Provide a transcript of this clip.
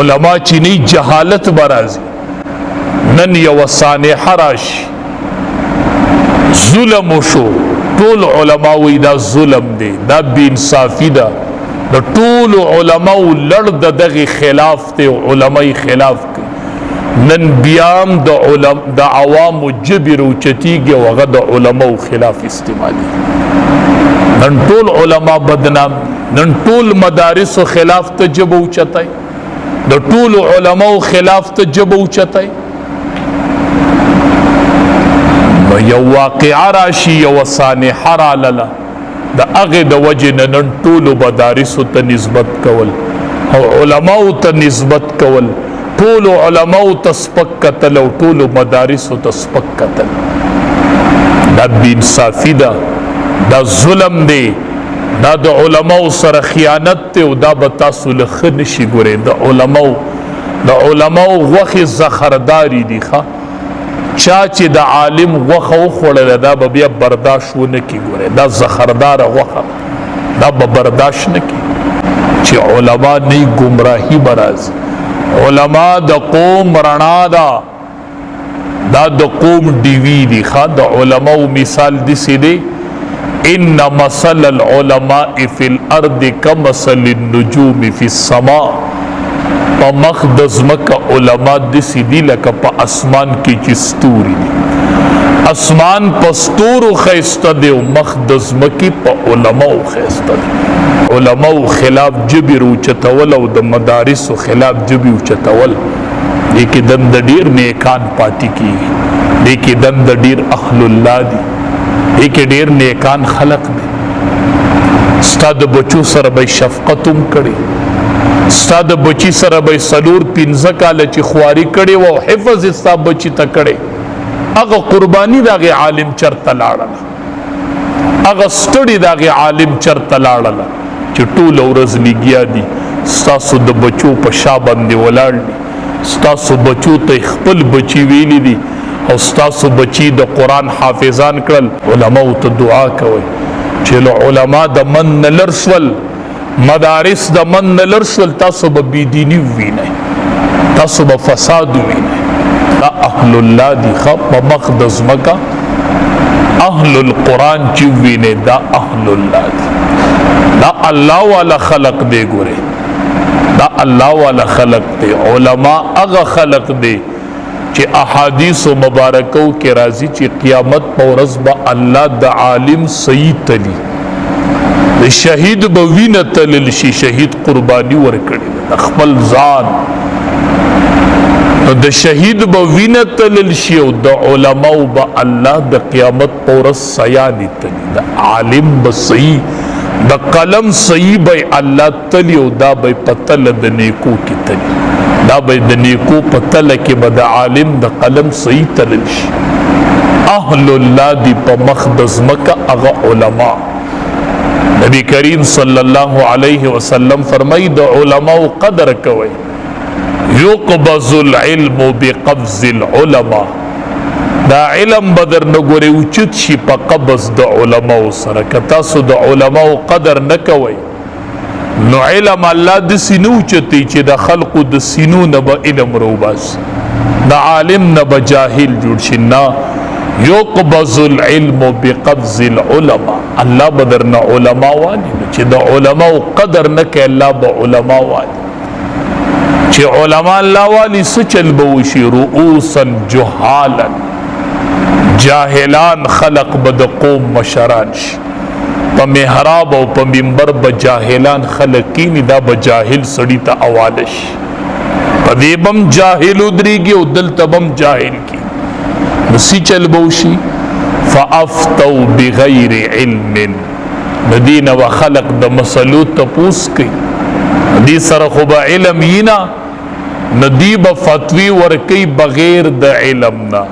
علماء چینی جہالت برازی نن یو سانحه راشي ظلم شو ټول علماء وی دا ظلم دی دا بے انصافی دا د ټول علماء لړ دغه خلاف ته علماء خلاف کوي نن بیام د عوام جبر او چتیږي وغه د علماء خلاف استعمالي نن ټول علماء بدنام نن ټول مدارس خلاف ته جبو چتای د ټول علماء خلاف ته جبو چتای یو واقعه راشي یو سانحه رالاله د هغې د وجې نن ټولو مدارسو ته نسبت کول او علماو ته نسبت کول ټولو علماو ته سپک کتل او ټولو مدارسو ته سپک کتل دا بې انصافي ده دا ظلم دی دا د علماو سره خیانت دی او دا به تاسو له ښه نشي ګورئ د علماو غوښې زخرداري دي ښه چا چې د عالم غوښه وخوړله دا به بیا برداشت ونه کړي ګورئ دا زخرداره غوښه دا به برداشت نه کړي چې علما نه ګمراهي به راځي علما د قوم رڼا ده دا د قوم ډیوي دي ښه د علماو مثال داسې دی ان مثل العلماء فی الارض کمثل النجوم فی السماء په مخ د ځمکه علما داسې دي لکه په اسمان کې چې ستوري دي اسمان په ستورو ښایسته دی او مخ د ځمکې په علماو ښایسته دی علماو خلاف جبر اوچتول او د مدارسو خلاف جبر اوچتول دې کې دند ډېر نیکان پاتې کېږي دې کې دند ډېر اهل الله دي دې کې ډېر نیکان خلق دي ستا د بچو سره به شفقت هم کړي ستا د بچی سره به څلور پنځه کاله چې خواري کړې وه او حفظ ستا بچي ته کړې هغه قرباني د هغې عالم چرته لاړله هغه ستړي د هغې عالم چرته لاړله چې ټوله ورځ لګیا دي ستاسو د بچو په شا باندې ولاړ دي ستاسو بچو ته خپل بچي ویلي دي او ستاسو بچي د قرآن حافظان کړل علماو ته دعا کوئ چې له علما د من نه لر شول مدارس د من نه لر شول تاسو به بېدیني ووینئ تاسو به فساد ووینئ دا اهل الله دي ښه په مخ د ځمکه اهل القرآن چې ووینئ دا اهل الله دي دا الله والا خلق دی ګورئ دا الله والا خلق دی علما هغه خلق دی چې احادیث مبارکو کې راځي چې قیامت په ورځ به الله د عالم صحیح تلی د شهید به وینه تلل شي شهید قرباني ورکړي د خپل ځان د شهید به وینه تلل شي او د علماو به الله د قیامت په ورځ سیاني تلی د عالم به صحیح د قلم صحیح به الله تلی او دا به په تله د نیکو کې تلی دا به د نیکو په تله کې به د عالم د قلم صحیح تلل شي اهل الله دی په مخ د ځمکه هغه علما نبی کریم صلی الله علیه وسلم فرمائی د علماء قدر کوئ یقبض العلم بقبض العلماء دا علم بدر نګوري اوچت شي په قبض د علماء سره که تاسو د علماء قدر نه کوئ نو علم الله د سینو چتی چې د خلقو د سینو نه به علم روباس د عالم نه به جاهل جوړ شي نه یقبض العلم بقبض العلماء الله بدرنا علماء والی چې د علماء قدر نه کوي الله به علماء والی چې علماء الله والی څه چل به وشي رؤوسا جهالا جاهلان خلق به د قوم مشران شي په محراب او په منبر به جاهلان خلق کینی دا به جاهل سړي ته حواله شي په دې بم جاهل ودرېږي او دلته بم جاهل کی نسی چل بوشی فافتو بغیر علم ندین و خلق د مسلو تپوس کی دی سر خوب علم یینا ندی با فتوی ورکی بغیر د علمنا